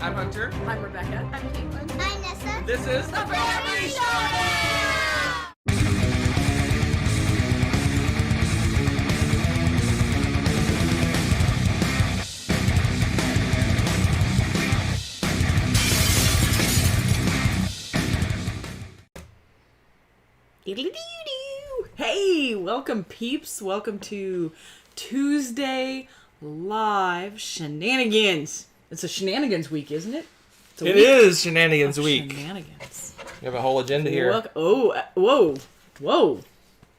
I'm Hunter. I'm Rebecca. I'm Caitlin. I'm Nessa. This is the Family Showdown! Hey, welcome peeps. Welcome to Tuesday Live Shenanigans. It's a shenanigans week, isn't it? It is Shenanigans Week. Shenanigans. You have a whole agenda here. Whoa.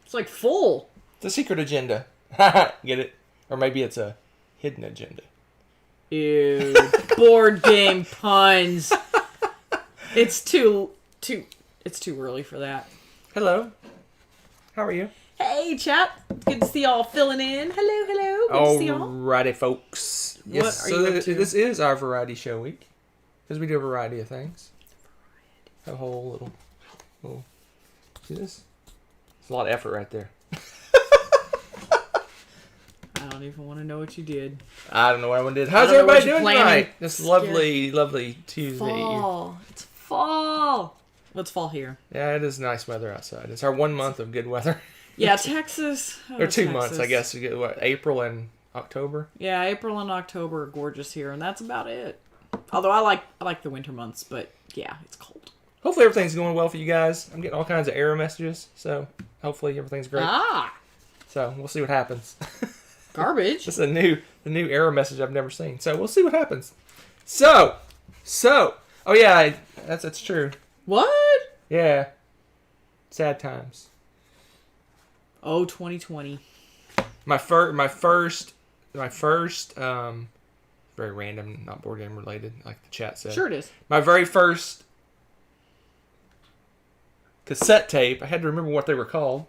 It's like full. It's a secret agenda. Get it? Or maybe it's a hidden agenda. Ew. Board game puns. It's too early for that. Hello. How are you? Hey, chat. Good to see y'all filling in. Hello. Good to see y'all. Alrighty, folks. Yes, What are you up to? This is our variety show week. Because we do a variety of things. A whole little... See this? It's a lot of effort right there. I don't even want to know what you did. I don't know what everyone did. How's don't know what everybody you're doing planning. tonight? This lovely Tuesday. Fall. It's fall. What's fall here? Yeah, it is nice weather outside. It's our 1 month of good weather. Yeah, Texas. Or 2 months, I guess. You get what, April and October? Yeah, April and October are gorgeous here, and that's about it. Although I like the winter months, but yeah, it's cold. Hopefully everything's going well for you guys. I'm getting all kinds of error messages, so hopefully everything's great. So we'll see what happens. Garbage. This is the new error message I've never seen. So we'll see what happens. So, oh yeah, that's true. What? Yeah, sad times. Oh, 2020. My first, very random, not board game related, like the chat said. Sure it is. My very first cassette tape, I had to remember what they were called.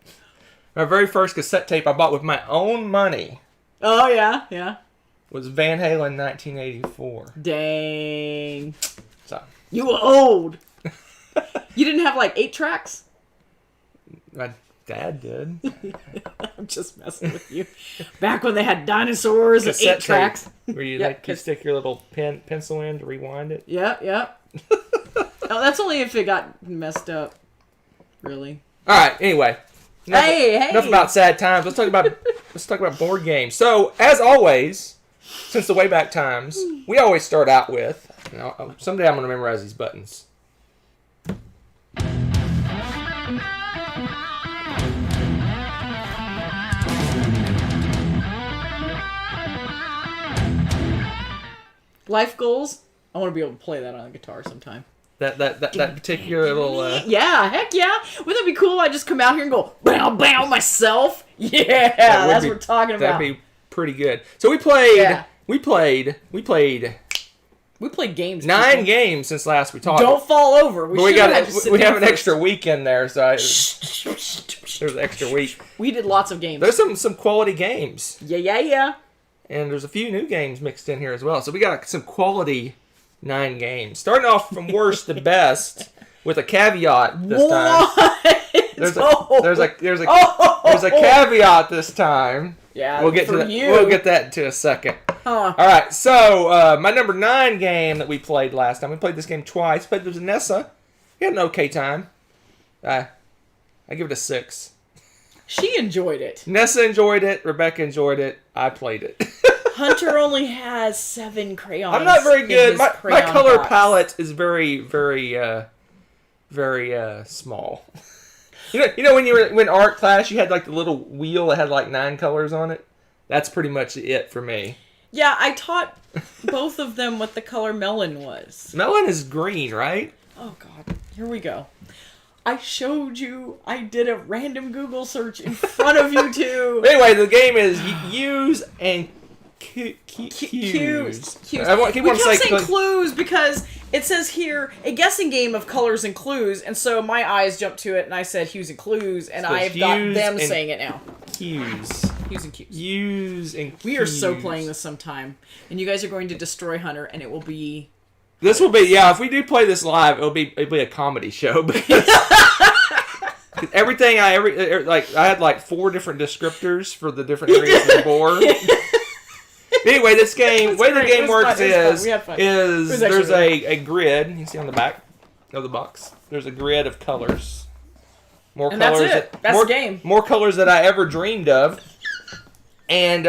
My very first cassette tape I bought with my own money Oh, yeah. was Van Halen 1984. Dang. So, You were old. You didn't have like 8 tracks? my dad did. I'm just messing with you. Back when they had dinosaurs and 8 tracks. Where you Yep, you stick your little pencil in to rewind it. Yep. Oh, that's only if it got messed up. Really. All right. Anyway. Hey. Enough about sad times. Let's talk about board games. So, as always, since the way back times, we always start out with. Someday I'm going to memorize these buttons. Life goals. I want to be able to play that on a guitar sometime. That particular little. Yeah, heck yeah. Wouldn't that be cool? I just come out here and go bow myself. Yeah, that's what we're talking about. That'd be pretty good. So we played. Yeah. We played games. 9 games since last we talked. Don't fall over. We have an extra week in there, so there's an extra week. We did lots of games. There's some quality games. Yeah. And there's a few new games mixed in here as well. So we got some quality 9 games. Starting off from worst to best with a caveat this time. There's a caveat this time. Yeah, we'll get to that. We'll get that into a second. Huh. All right. So my number 9 game that we played last time. We played this game twice. Played with Nessa. We had an okay time. I give it a 6. She enjoyed it. Nessa enjoyed it. Rebecca enjoyed it. I played it. Hunter only has 7 crayons. I'm not very good. My color box. palette is very, very, very small. You know when you were in art class, you had like the little wheel that had like 9 colors on it. That's pretty much it for me. Yeah, I taught both of them what the color melon was. Melon is green, right? Oh God, here we go. I showed you. I did a random Google search in front of you two. Anyway, the game is use and cues. Cues. I keep We on kept saying saying clues because it says here a guessing game of colors and clues, and so my eyes jumped to it, and I said hues and clues, and So I've got hues them and saying it now. cues. Hues and cues. Use and cues. We are so playing this sometime, and you guys are going to destroy Hunter, and it will be. This will be if we do play this live, it'll be a comedy show because everything I had like 4 different descriptors for the different areas of the board. Anyway, this game, the way the game works is there's a grid. You can see on the back of the box. There's a grid of colors. More and colors. That's it. That's the game. More colors than I ever dreamed of. And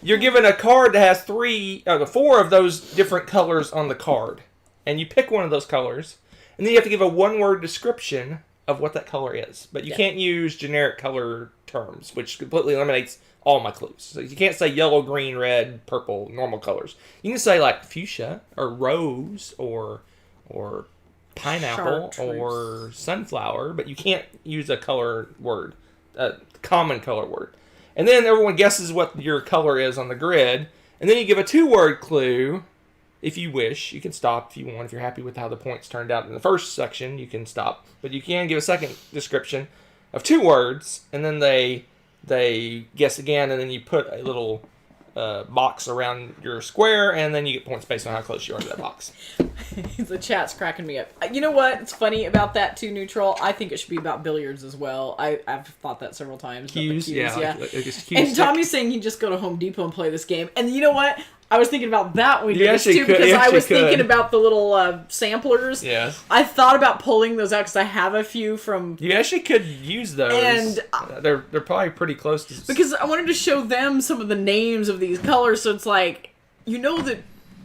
you're given a card that has 4 of those different colors on the card. And you pick one of those colors. And then you have to give a one-word description of what that color is. But you can't use generic color terms, which completely eliminates all my clues. So you can't say yellow, green, red, purple, normal colors. You can say like fuchsia or rose or pineapple or sunflower, but you can't use a color word, a common color word. And then everyone guesses what your color is on the grid. And then you give a 2-word clue. If you wish, you can stop if you want. If you're happy with how the points turned out in the first section, you can stop. But you can give a second description of 2 words, and then they guess again, and then you put a little box around your square, and then you get points based on how close you are to that box. The chat's cracking me up. You know what? It's funny about that too, Neutral. I think it should be about billiards as well. I've thought that several times. Cues, yeah. And Tommy's saying he'd just go to Home Depot and play this game. And you know what? I was thinking about that when we did this too, because I was thinking about the little samplers. Yes. I thought about pulling those out because I have a few from... You actually could use those. And they're probably pretty close to... Because I wanted to show them some of the names of these colors, so it's like, you know that...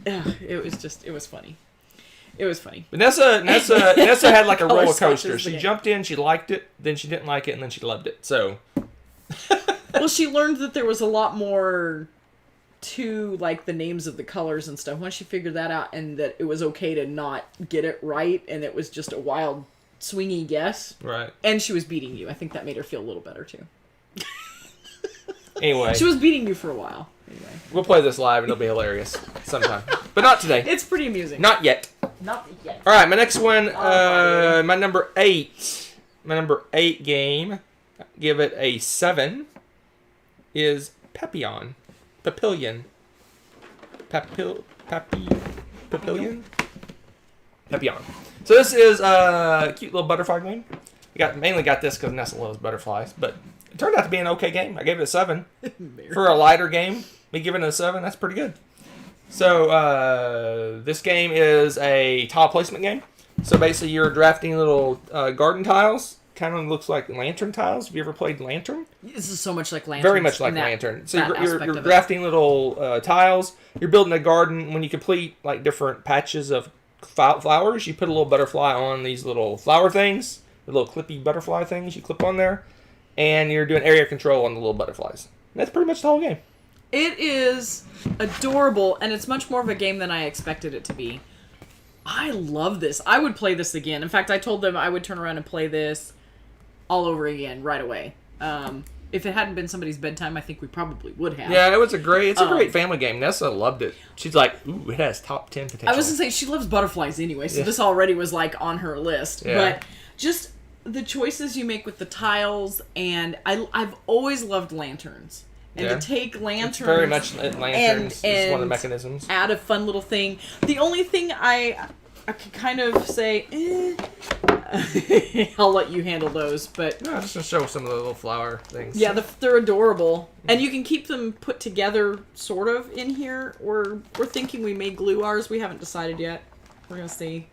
it was funny. It was funny. Vanessa had like a roller coaster. She jumped in, she liked it, then she didn't like it, and then she loved it. So... Well, she learned that there was a lot more... to like the names of the colors and stuff. Once she figured that out, and that it was okay to not get it right, and it was just a wild swingy guess, right? And she was beating you. I think that made her feel a little better too. Anyway, she was beating you for a while. Anyway, we'll play this live and it'll be hilarious sometime, but not today. It's pretty amusing. Not yet. Not yet. All right, my next one, my number 8 game, give it a 7, is Papillon. Papillon. So this is a cute little butterfly game. Mainly got this because Nessa loves butterflies, but it turned out to be an okay game. I gave it a 7. For a lighter game, me giving it a 7, that's pretty good. So this game is a tile placement game. So basically you're drafting little garden tiles. Kind of looks like lantern tiles. Have you ever played Lantern? This is so much like Lantern. Very much like Lantern. So you're drafting little tiles. You're building a garden. When you complete like different patches of flowers, you put a little butterfly on these little flower things, the little clippy butterfly things you clip on there, and you're doing area control on the little butterflies. And that's pretty much the whole game. It is adorable, and it's much more of a game than I expected it to be. I love this. I would play this again. In fact, I told them I would turn around and play this all over again right away. If it hadn't been somebody's bedtime, I think we probably would have. Yeah, it's a great family game. Nessa loved it. She's like, ooh, it has top 10 potential. I was going to say, she loves butterflies anyway, so this already was like on her list. Yeah. But just the choices you make with the tiles, and I've always loved lanterns. And to take lanterns... It's very much lanterns is one of the mechanisms. Add a fun little thing. The only thing I could kind of say, I'll let you handle those, but... No, just to show some of the little flower things. Yeah, they're adorable. And you can keep them put together, sort of, in here. We're thinking we may glue ours. We haven't decided yet. We're going to see.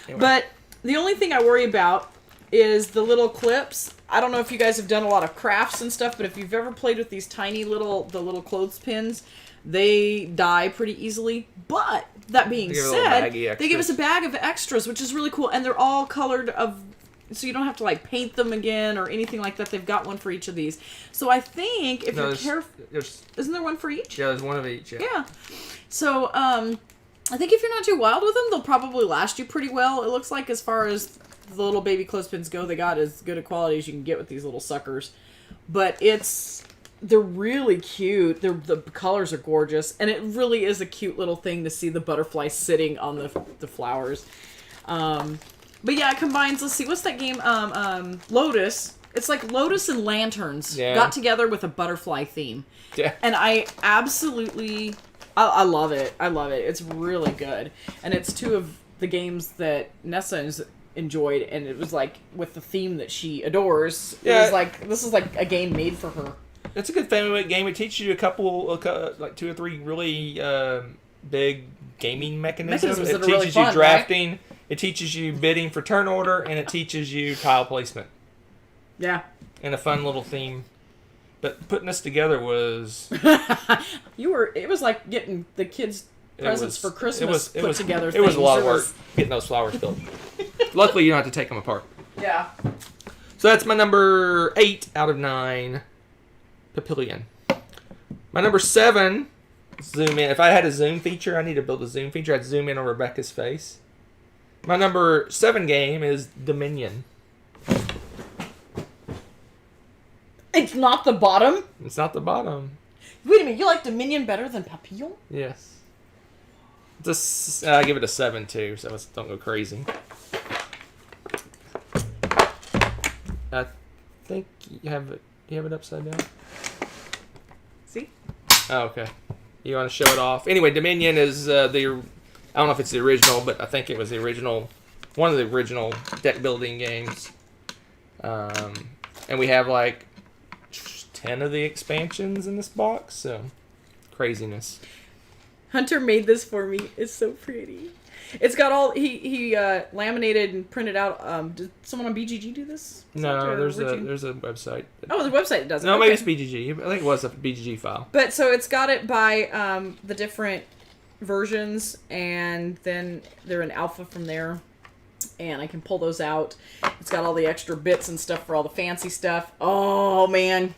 Anyway. But the only thing I worry about is the little clips. I don't know if you guys have done a lot of crafts and stuff, but if you've ever played with these tiny little clothespins, they die pretty easily. But that being said, they give us a bag of extras, which is really cool, and they're all colored so you don't have to like paint them again or anything like that. They've got one for each of these. So I think if you're careful, isn't there one for each? Yeah, there's one of each. Yeah. So I think if you're not too wild with them, they'll probably last you pretty well. It looks like as far as the little baby clothespins go, they got as good a quality as you can get with these little suckers. But they're really cute. The colors are gorgeous, and it really is a cute little thing to see the butterfly sitting on the flowers. But yeah, it combines. Let's see, what's that game? Lotus. It's like Lotus and lanterns got together with a butterfly theme. Yeah. And I absolutely, I love it. I love it. It's really good, and it's two of the games that Nessa enjoyed, and it was like with the theme that she adores. It was like, this is like a game made for her. It's a good family weight game. It teaches you like 2 or 3 really big gaming mechanisms. Mechanisms It that are teaches really fun, you drafting. Right? It teaches you bidding for turn order, and it teaches you tile placement. Yeah. And a fun little theme. But putting this together was... It was like getting the kids' presents for Christmas put together. It was a lot of work getting those flowers built. Luckily, you don't have to take them apart. Yeah. So that's my number 8 out of 9. Papillion. My number 7, zoom in. If I had a zoom feature, I need to build a zoom feature. I'd zoom in on Rebecca's face. My number 7 game is Dominion. It's not the bottom? It's not the bottom. Wait a minute, you like Dominion better than Papillon? Yes. I give it a 7 too, so don't go crazy. I think you have it upside down. See? Oh, okay. You want to show it off? Anyway, Dominion is I don't know if it's the original, but I think it was the original, one of the original deck building games. And we have like 10 of the expansions in this box, so craziness. Hunter made this for me. It's so pretty. It's got all he laminated and printed out. Did someone on BGG do this? No, there's a website. Oh, the website does it. No, okay. maybe it's BGG. I think it was a BGG file. But so it's got it by the different versions, and then they're in alpha from there. And I can pull those out. It's got all the extra bits and stuff for all the fancy stuff. Oh, man.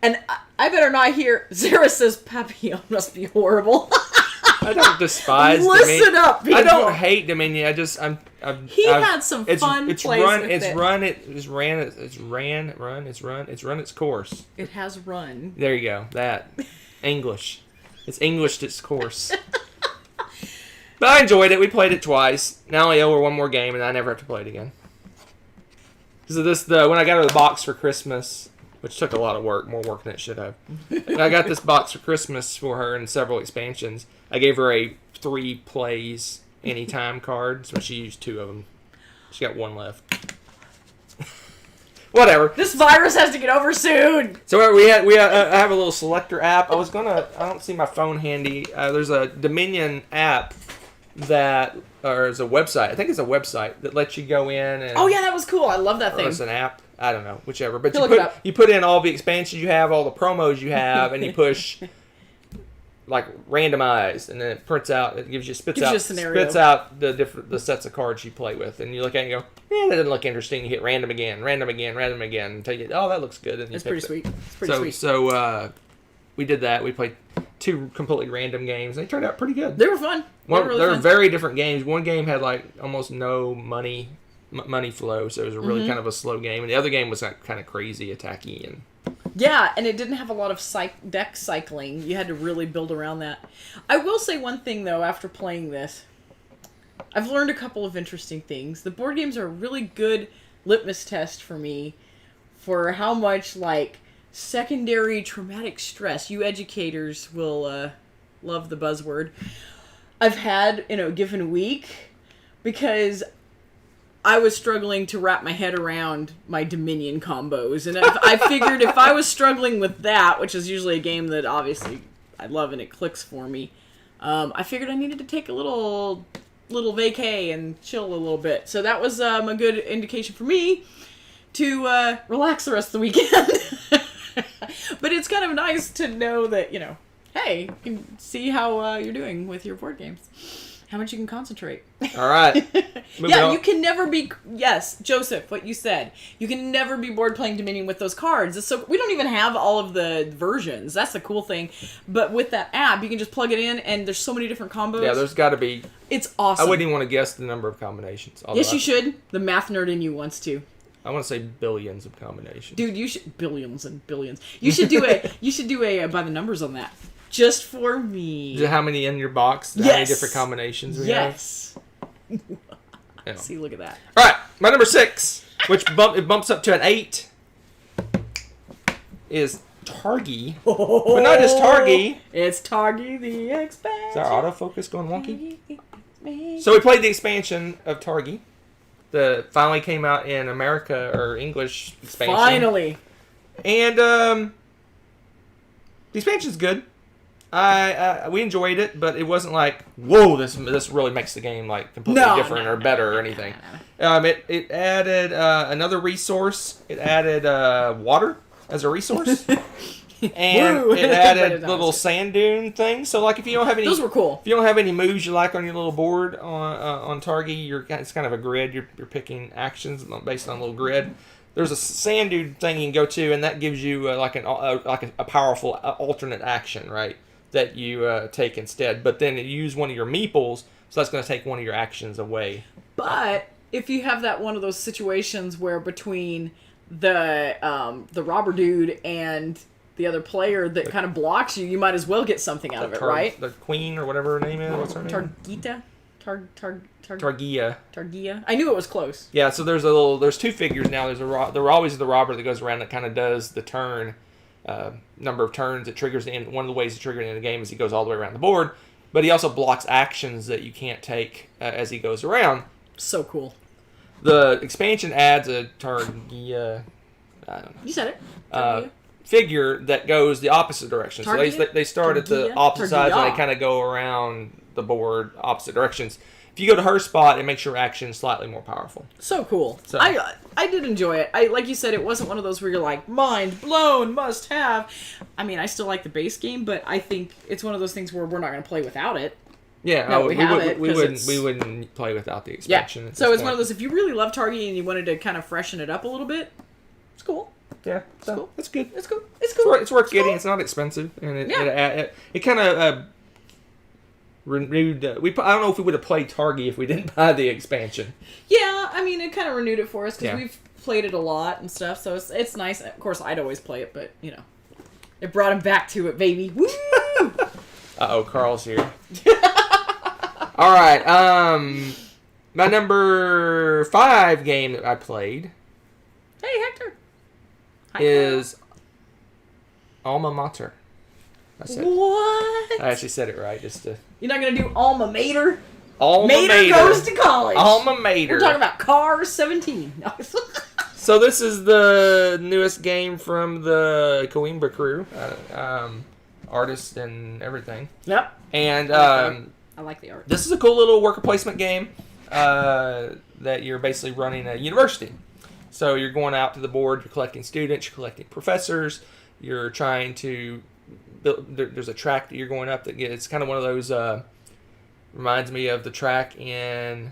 And I better not hear... Zara says Papillon must be horrible. I don't despise Listen Dominion. up, people. I don't hate Dominion. I just... He had some fun plays with It's it. run its course. It has run. There you go. That. English. It's Englished its course. But I enjoyed it. We played it twice. Now I only owe her one more game, and I never have to play it again. So when I got her the box for Christmas, which took a lot of work, more work than it should have. When I got this box for Christmas for her and several expansions, I gave her a 3 plays anytime card, so she used 2 of them. She got 1 left. Whatever. This virus has to get over soon. So I have a little selector app. I don't see my phone handy. There's a Dominion app or is a website. I think it's a website that lets you go in and... Oh yeah, that was cool. I love that thing. Or it's an app. I don't know, whichever. But you put in all the expansions you have, all the promos you have, and you push like randomized, and then it prints out. It spits out the sets of cards you play with, and you look at it and go, that doesn't look interesting. You hit random again, until you get, that looks good. And it's pretty sweet. It's pretty sweet. So we did that. We played 2 completely random games. They turned out pretty good. They were fun. They were very different games. One game had like almost no money flow, so it was a really kind of a slow game, and the other game was kind of crazy, attacky, and and it didn't have a lot of deck cycling. You had to really build around that. I will say one thing though, after playing this, I've learned a couple of interesting things. The board games are a really good litmus test for me for how much like secondary traumatic stress, you educators will love the buzzword, I've had in a given week, because I was struggling to wrap my head around my Dominion combos. And I figured if I was struggling with that, which is usually a game that obviously I love and it clicks for me, I figured I needed to take a little vacay and chill a little bit. So that was a good indication for me to relax the rest of the weekend. But it's kind of nice to know that, hey, you can see how you're doing with your board games. How much you can concentrate. All right. Yeah, you can never be... Yes, Joseph, what you said. You can never be bored playing Dominion with those cards. So we don't even have all of the versions. That's the cool thing. But with that app, you can just plug it in, and there's so many different combos. Yeah, there's got to be... It's awesome. I wouldn't even want to guess the number of combinations. Yes, you should. The math nerd in you wants to. I want to say billions of combinations. Dude, you should... Billions and billions. You should do a by the numbers on that. Just for me. How many in your box? Yes. How many different combinations we have? Yeah. See, look at that. All right, my number 6, which it bumps up to an 8, is Targi. But not just Targi. It's Targi the expansion. Is our autofocus going wonky? So we played the expansion of Targi. The finally came out in America or English expansion. Finally. And The expansion's good. We enjoyed it, but it wasn't like, whoa, this really makes the game like completely different or better or anything. It added another resource. It added water as a resource. And it added little sand dune things. So, like, if you don't have any, those were cool. If you don't have any moves you like on your little board on Targi, it's kind of a grid. You're picking actions based on a little grid. There's a sand dune thing you can go to, and that gives you like a powerful alternate action, right? That you take instead. But then you use one of your meeples, so that's going to take one of your actions away. But if you have that one of those situations where between the robber dude and the other player that kind of blocks you, you might as well get something out of it, right? The queen or whatever her name is. What's her name? Targia. Targia. I knew it was close. Yeah, so there's two figures now. There always the robber that goes around that kind of does the turn, number of turns. It triggers one of the ways to trigger it in the game is he goes all the way around the board, but he also blocks actions that you can't take as he goes around. So cool. The expansion adds a Targia. I don't know. You said it. Figure that goes the opposite direction. So they start at the opposite sides and they kind of go around the board opposite directions. If you go to her spot, it makes your action slightly more powerful. So cool. So. I did enjoy it. Like you said, it wasn't one of those where you're like, mind blown, must have. I mean, I still like the base game, but I think it's one of those things where we're not going to play without it. Yeah, we wouldn't play without the expansion. Yeah. So it's one of those, if you really love Targi and you wanted to kind of freshen it up a little bit, it's cool. Yeah, it's cool. It's good. It's cool. It's cool. It's worth getting. It's not expensive, and it kind of renewed. I don't know if we would have played Targi if we didn't buy the expansion. Yeah, I mean, it kind of renewed it for us because we've played it a lot and stuff. So it's nice. Of course, I'd always play it, but it brought him back to it, baby. Woo! Carl's here. All right. My number 5 game that I played. Hey, Hector. Is Alma Mater. What? I actually said it right. You're not gonna do Alma Mater? Alma Mater goes to college. Alma Mater. We're talking about Cars 17. So this is the newest game from the Coimbra crew, artists and everything. Yep. And I like the art. This is a cool little worker placement game that you're basically running a university. So you're going out to the board, you're collecting students, you're collecting professors, you're trying to build, there's a track that you're going up that it's kind of one of those, reminds me of the track at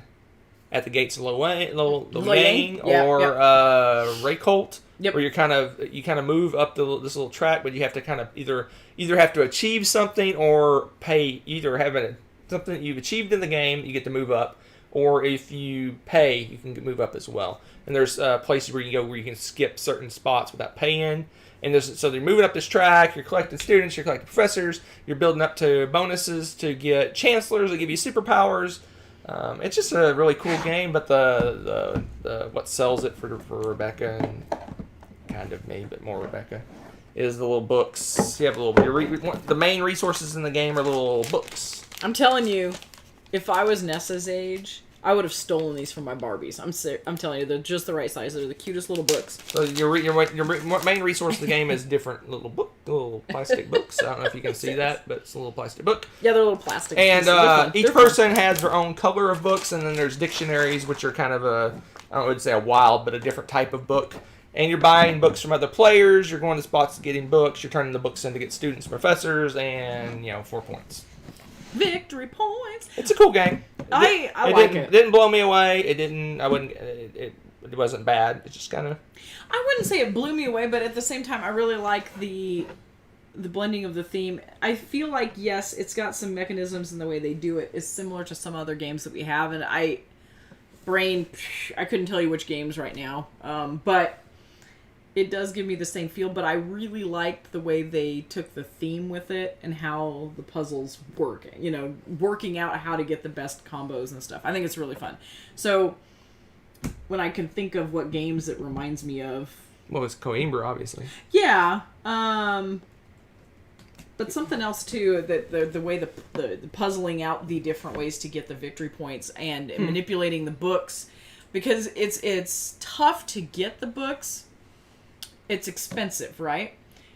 the gates of Loyang or Raycolt, where you kind of move up this little track, but you have to kind of either have to achieve something or pay, either have something that you've achieved in the game, you get to move up, or if you pay, you can move up as well. And there's places where you go where you can skip certain spots without paying. And so they're moving up this track. You're collecting students. You're collecting professors. You're building up to bonuses to get chancellors that give you superpowers. It's just a really cool game. But the what sells it for Rebecca and kind of me, but more Rebecca, is the little books. You have the main resources in the game are little books. I'm telling you, if I was Nessa's age, I would have stolen these from my Barbies. I'm telling you, they're just the right size. They're the cutest little books. So your main resource of the game is different little plastic books. I don't know if you can see that, but it's a little plastic book. Yeah, they're little plastic. And each person has their own color of books, and then there's dictionaries, which are kind of I wouldn't say a wild, but a different type of book. And you're buying books from other players. You're going to spots getting books. You're turning the books in to get students, professors, and 4 points. Victory points. It's a cool game. I like it. It didn't blow me away. It wasn't bad. It's just kind of. I wouldn't say it blew me away, but at the same time, I really like the blending of the theme. I feel like, yes, it's got some mechanisms in the way they do it is similar to some other games that we have, and I couldn't tell you which games right now, but it does give me the same feel. But I really liked the way they took the theme with it and how the puzzles work, working out how to get the best combos and stuff. I think it's really fun. So when I can think of what games it reminds me of, well, it's Coimbra, obviously. Yeah, but something else too, that the way the puzzling out the different ways to get the victory points and manipulating the books, because it's tough to get the books. It's expensive, right?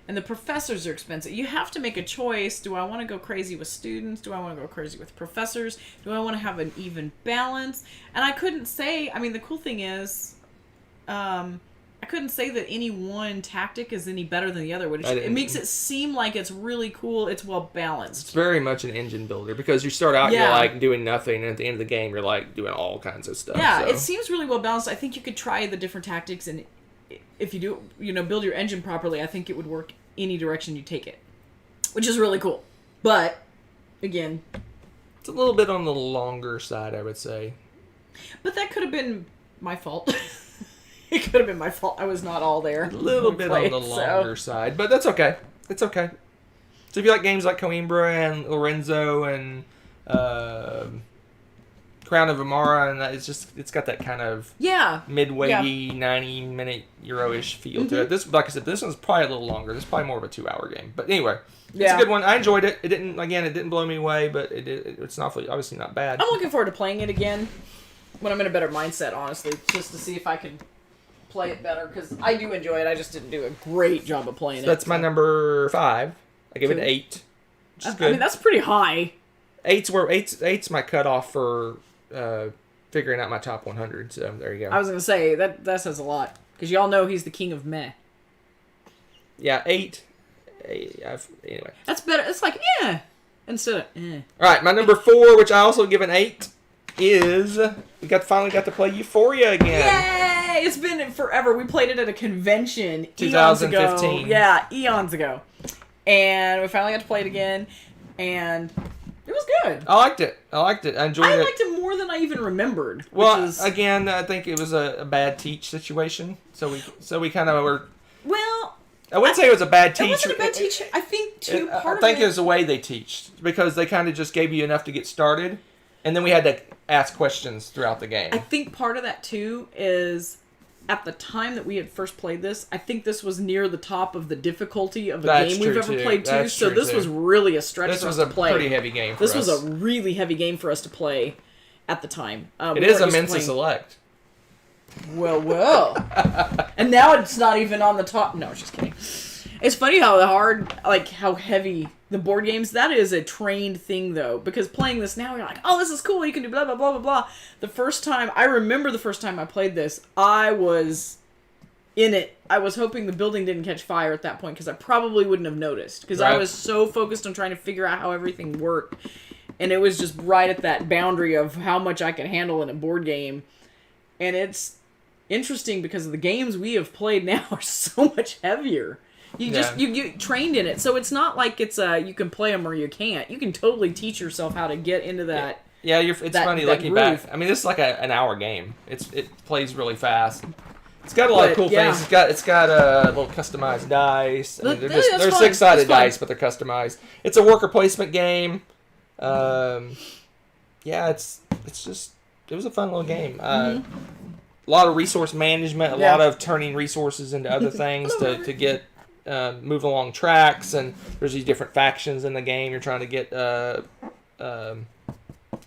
and the professors are expensive. You have to make a choice. Do I want to go crazy with students? Do I want to go crazy with professors? Do I want to have an even balance? And I couldn't say, I mean, the cool thing is, I couldn't say that any one tactic is any better than the other, which it makes it seem like it's really cool. It's well balanced. It's very much an engine builder because you start out, you're like doing nothing, and at the end of the game, you're like doing all kinds of stuff. Yeah, so. It seems really well balanced. I think you could try the different tactics, and if you do, build your engine properly, I think it would work any direction you take it, which is really cool. But again, it's a little bit on the longer side, I would say. But that could have been my fault. It could have been my fault. I was not all there. A little bit on the longer side, but that's okay. It's okay. So if you like games like Coimbra and Lorenzo and Crown of Amara, and that, it's got that kind of midway 90-minute Euro-ish feel to it. This, like I said, this one's probably a little longer. This is probably more of a 2-hour game. But anyway, it's a good one. I enjoyed it. It didn't blow me away, but it's obviously not bad. I'm looking forward to playing it again when I'm in a better mindset, honestly, just to see if I can play it better, because I do enjoy it. I just didn't do a great job of playing it. That's my number 5. I gave it an 8. Which is good. I mean, that's pretty high. 8's my cutoff for figuring out my top 100. So there you go. I was gonna say that says a lot, because y'all know he's the king of meh. Yeah, 8. Anyway, that's better. It's like instead of eh. All right, my number 4, which I also give an 8, is we finally got to play Euphoria again. Yay! It's been forever. We played it at a convention 2015. Eons ago. Yeah, eons ago. And we finally got to play it again, and it was good. I liked it. I enjoyed it. I liked it more than I even remembered. Well, again, I think it was a bad teach situation. So we kind of were. Well, I wouldn't say it was a bad teach. It wasn't a bad teach. I think I think it was the way they teach, because they kind of just gave you enough to get started, and then we had to ask questions throughout the game. I think part of that too is, at the time that we had first played this, I think this was near the top of the difficulty of a game we've ever played too. So this was really a stretch for us to play. This was a pretty heavy game for us. This was a really heavy game for us to play at the time. It is a Mensa Select. Well. And now it's not even on the top. No, just kidding. It's funny how hard, like how heavy the board games, that is a trained thing though, because playing this now, you're like, oh, this is cool, you can do blah, blah, blah, blah, blah. I remember the first time I played this, I was in it. I was hoping the building didn't catch fire at that point, because I probably wouldn't have noticed, because I was so focused on trying to figure out how everything worked, and it was just right at that boundary of how much I could handle in a board game. And it's interesting because the games we have played now are so much heavier. You get trained in it, so it's not like it's you can play them or you can't. You can totally teach yourself how to get into that. Yeah, it's funny looking back. I mean, this is like an hour game. It plays really fast. It's got a lot of cool things. It's got a little customized dice. I mean, they're 6-sided dice, but they're customized. It's a worker placement game. It was a fun little game. A lot of resource management, a lot of turning resources into other things to get. Move along tracks, and there's these different factions in the game. You're trying to get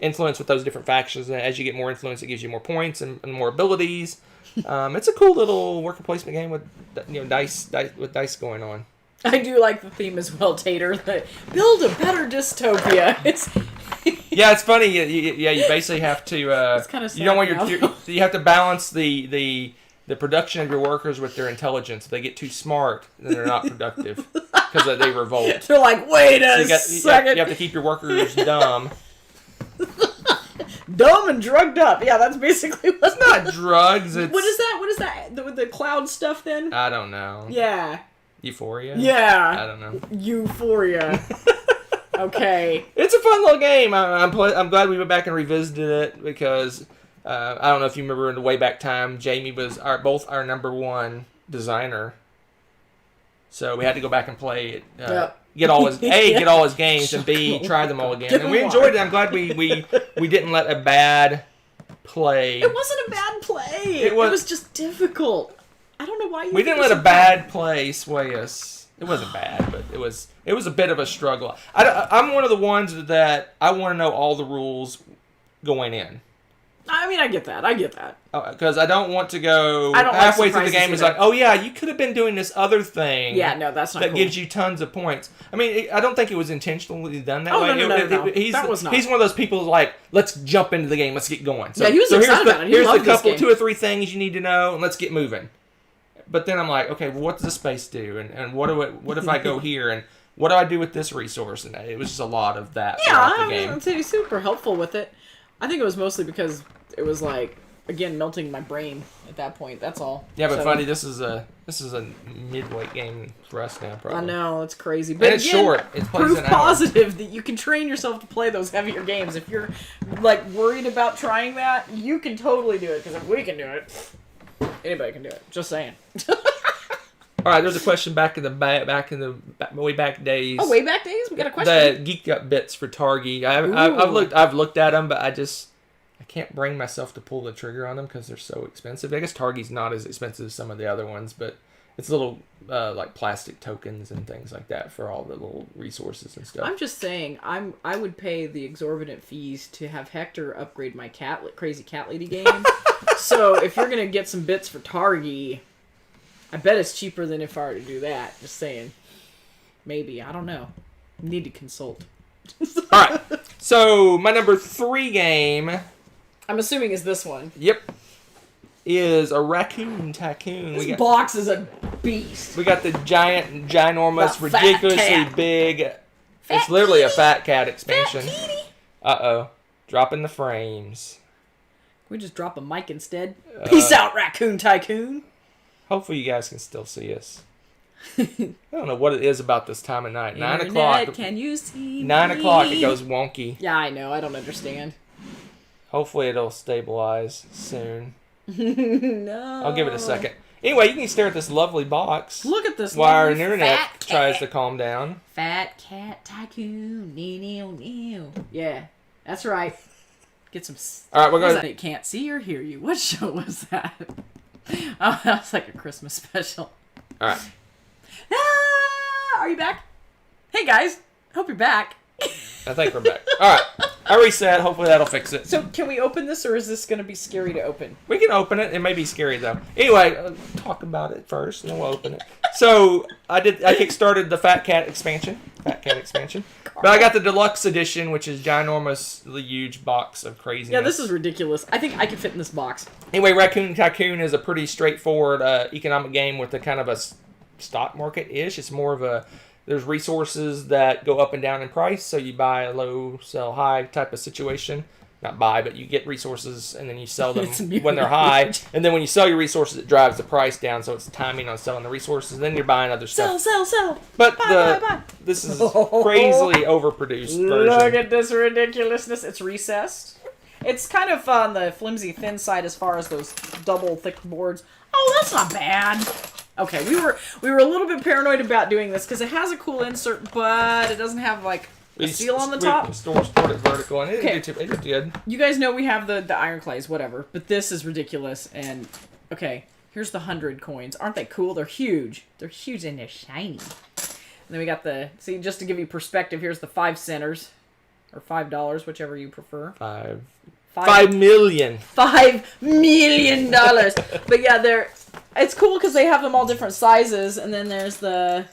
influence with those different factions, and as you get more influence, it gives you more points and more abilities. It's a cool little worker placement game with dice going on. I do like the theme as well, Tater. Build a better dystopia. It's funny. You basically have to. It's kind of sad. You have to balance the production of your workers with their intelligence. If they get too smart, then they're not productive because they revolt. They're like, wait a second. You have to keep your workers dumb. Dumb and drugged up. Yeah, that's basically what's it's not drugs. It's... What is that? What is that? The cloud stuff then? I don't know. Yeah. Euphoria? Yeah. I don't know. Euphoria. Okay. It's a fun little game. I'm glad we went back and revisited it because... I don't know if you remember in the way back time, Jamie was both our number 1 designer. So we had to go back and play it. Get all his games, and B, try them all again. And we enjoyed it. I'm glad we didn't let a bad play. It wasn't a bad play. It was just difficult. I don't know why we didn't let a bad play sway us. It wasn't bad, but it was a bit of a struggle. I'm one of the ones that I want to know all the rules going in. I mean, I get that. Because I don't want to go I don't halfway like through the game. It's like, oh yeah, you could have been doing this other thing. Yeah, no, that's not that cool. gives you tons of points. I mean, I don't think it was intentionally done that way. No. That was not. He's one of those people like, let's jump into the game, let's get going. So, yeah, he was excited about it. He here's loved the this couple, game. 2 or 3 things you need to know, and let's get moving. But then I'm like, okay, well, what does the space do, and what if I go here, and what do I do with this resource? And it was just a lot of that. Yeah, I'd say he's super helpful with it. I think it was mostly because it was like, again, melting my brain at that point. That's all. Yeah, but funny, this is a midweight game for us now, probably. I know, it's crazy. But and it's again, short. It plays proof an hour. positive that you can train yourself to play those heavier games. If you're like worried about trying that, you can totally do it. Because if we can do it, anybody can do it. Just saying. All right, there's a question back in the way back days. Oh, way back days? We got a question. The Geeked Up bits for Targi. I've looked at them, but I can't bring myself to pull the trigger on them because they're so expensive. I guess Targi's not as expensive as some of the other ones, but it's little like plastic tokens and things like that for all the little resources and stuff. I'm just saying, I would pay the exorbitant fees to have Hector upgrade my crazy cat lady game. So if you're gonna get some bits for Targi, I bet it's cheaper than if I were to do that. Just saying. Maybe. I don't know. Need to consult. Alright. So, my number 3 game... I'm assuming is this one. Yep. Is a Raccoon Tycoon. This box is a beast. We got the ginormous, ridiculously big... It's literally a Fat Cat expansion. Uh-oh. Dropping the frames. We just drop a mic instead. Peace out, Raccoon Tycoon. Hopefully you guys can still see us. I don't know what it is about this time of night. 9 Internet, o'clock. Can you see 9 me? o'clock it goes wonky. Yeah, I know. I don't understand. Hopefully it'll stabilize soon. No. I'll give it a second. Anyway, you can stare at this lovely box. Look at this while our lovely internet fat tries cat. to calm down. Fat Cat Tycoon. Yeah, that's right. Get some... All right, we're going to... They can't see or hear you. What show was that? Oh, that was like a Christmas special. All right. Ah, are you back? Hey, guys. Hope you're back. I think we're back. All right. I reset. Hopefully that'll fix it. So, can we open this, or is this going to be scary to open? We can open it. It may be scary, though. Anyway, talk about it first, and then we'll open it. So, I kickstarted the Fat Cat expansion. But I got the deluxe edition, which is ginormously huge box of craziness. Yeah, this is ridiculous. I think I could fit in this box. Anyway, Raccoon Tycoon is a pretty straightforward economic game with a kind of a stock market-ish. It's more of a... There's resources that go up and down in price, so you buy a low, sell high type of situation. Not buy, but you get resources, and then you sell them when they're high. And then when you sell your resources, it drives the price down, so it's timing on selling the resources. And then you're buying other stuff. Sell. But buy. This is crazily overproduced version. Look at this ridiculousness. It's recessed. It's kind of on the flimsy, thin side as far as those double thick boards. Oh, that's not bad. Okay, we were a little bit paranoid about doing this because it has a cool insert, but it doesn't have like a seal on the top. Stored it vertical, and it did good. You guys know we have the iron clays, whatever, but this is ridiculous. And okay, here's the 100 coins. Aren't they cool? They're huge. They're huge and they're shiny. And then we got see, just to give you perspective, here's the 5 centers or $5, whichever you prefer. $5 million. $5 million. But yeah, it's cool because they have them all different sizes, and then there's the...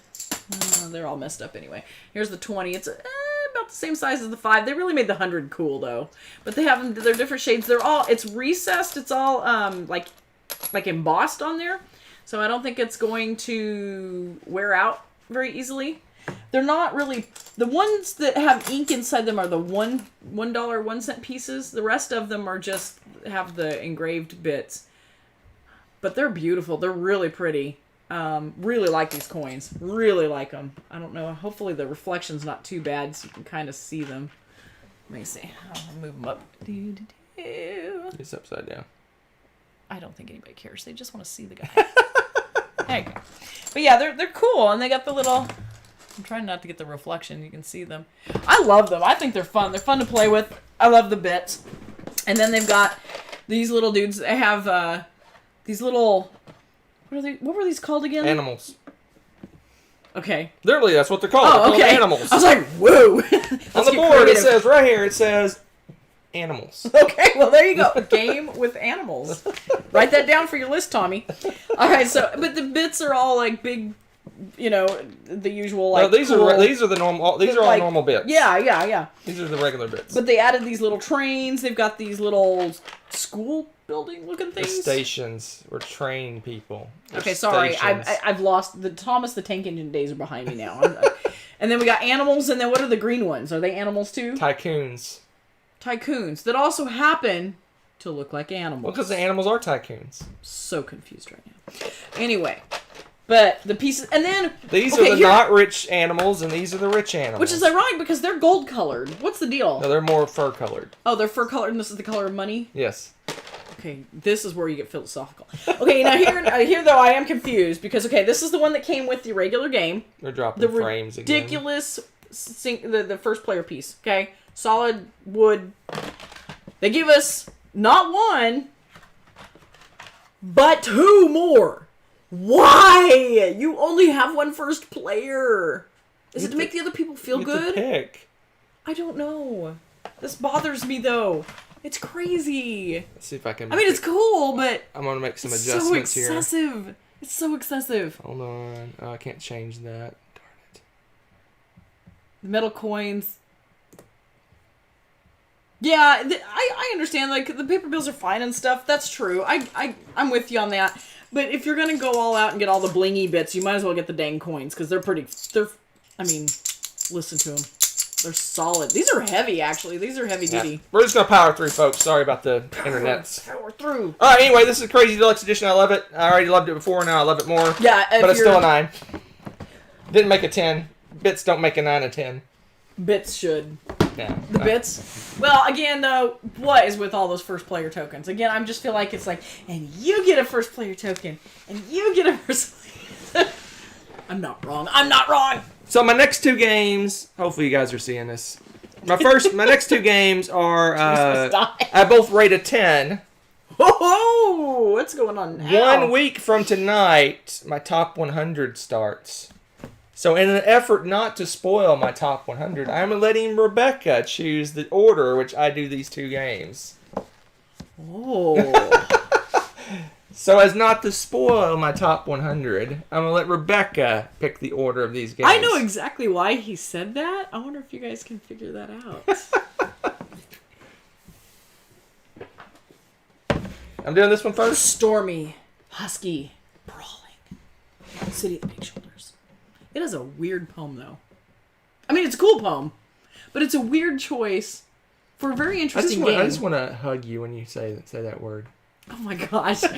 they're all messed up anyway. Here's the 20. It's about the same size as the 5. They really made the 100 cool, though. But they have them... They're different shades. It's recessed. It's all, like embossed on there. So I don't think it's going to wear out very easily. They're not really... The ones that have ink inside them are the $1 1-cent pieces. The rest of them are just... have the engraved bits. But they're beautiful. They're really pretty. Really like these coins. Really like them. I don't know. Hopefully the reflection's not too bad so you can kind of see them. Let me see. I'll move them up. It's upside down. I don't think anybody cares. They just want to see the guy. There you go. But yeah, they're cool. And they got the little... I'm trying not to get the reflection. You can see them. I love them. I think they're fun. They're fun to play with. I love the bits. And then they've got these little dudes. They have... these little, what were these called again? Animals. Okay. Literally, that's what they're called. Oh, okay. They're called animals. I was like, whoa. On the board, it says, right here, it says, animals. Okay, well, there you go. A game with animals. Write that down for your list, Tommy. All right, so, but the bits are all like big, the usual like. No, these cool, are the normal. These are all normal bits. Yeah. These are the regular bits. But they added these little trains. They've got these little school building looking The things. stations. We're trained people. Okay, sorry. I've lost the Thomas the Tank Engine days are behind me now. And then we got animals, and then what are the green ones? Are they animals too? Tycoons. Tycoons that also happen to look like animals. Well, because the animals are tycoons. So confused right now. Anyway, but the pieces, and then these are the not rich animals, and these are the rich animals. Which is ironic because they're gold colored. What's the deal? No, they're more fur colored. Oh, they're fur colored, and this is the color of money. Yes. Okay, this is where you get philosophical. Okay, now here though I am confused because this is the one that came with the regular game. They're dropping frames again. Ridiculous, the first player piece. Okay, solid wood. They give us not one, but two more. Why? You only have one first player. Is it to make the other people feel good? Pick. I don't know. This bothers me though. It's crazy. Let's see if I can. I mean, it's cool, but I'm gonna make some adjustments here. It's so excessive. It's so excessive. Hold on. Oh, I can't change that. Darn it. The metal coins. Yeah, I understand. Like the paper bills are fine and stuff. That's true. I'm with you on that. But if you're gonna go all out and get all the blingy bits, you might as well get the dang coins because they're pretty. I mean, listen to them. They're solid. These are heavy, actually. These are heavy duty. Yeah. We're just gonna power through, folks. Sorry about the internets. Power through. All right. Anyway, this is Crazy Deluxe Edition. I love it. I already loved it before. Now I love it more. Yeah, but it's still a 9. Didn't make a 10. Bits don't make a 9 or 10. Bits should. Yeah. The bits. Well, again, though, what is with all those first player tokens? Again, I just feel like it's like, and you get a first player token, and you get a first. I'm not wrong. I'm not wrong. So my next 2 games, hopefully you guys are seeing this. My next 2 games are, I both rate a 10. Oh, what's going on now? 1 week from tonight, my top 100 starts. So in an effort not to spoil my top 100, I'm letting Rebecca choose the order which I do these 2 games. Oh. So as not to spoil my top 100, I'm going to let Rebecca pick the order of these games. I know exactly why he said that. I wonder if you guys can figure that out. I'm doing this one first. Stormy, husky, brawling, city of the big shoulders. It is a weird poem, though. I mean, it's a cool poem, but it's a weird choice for a very interesting game. I just want to hug you when you say that word. Oh my gosh. Oh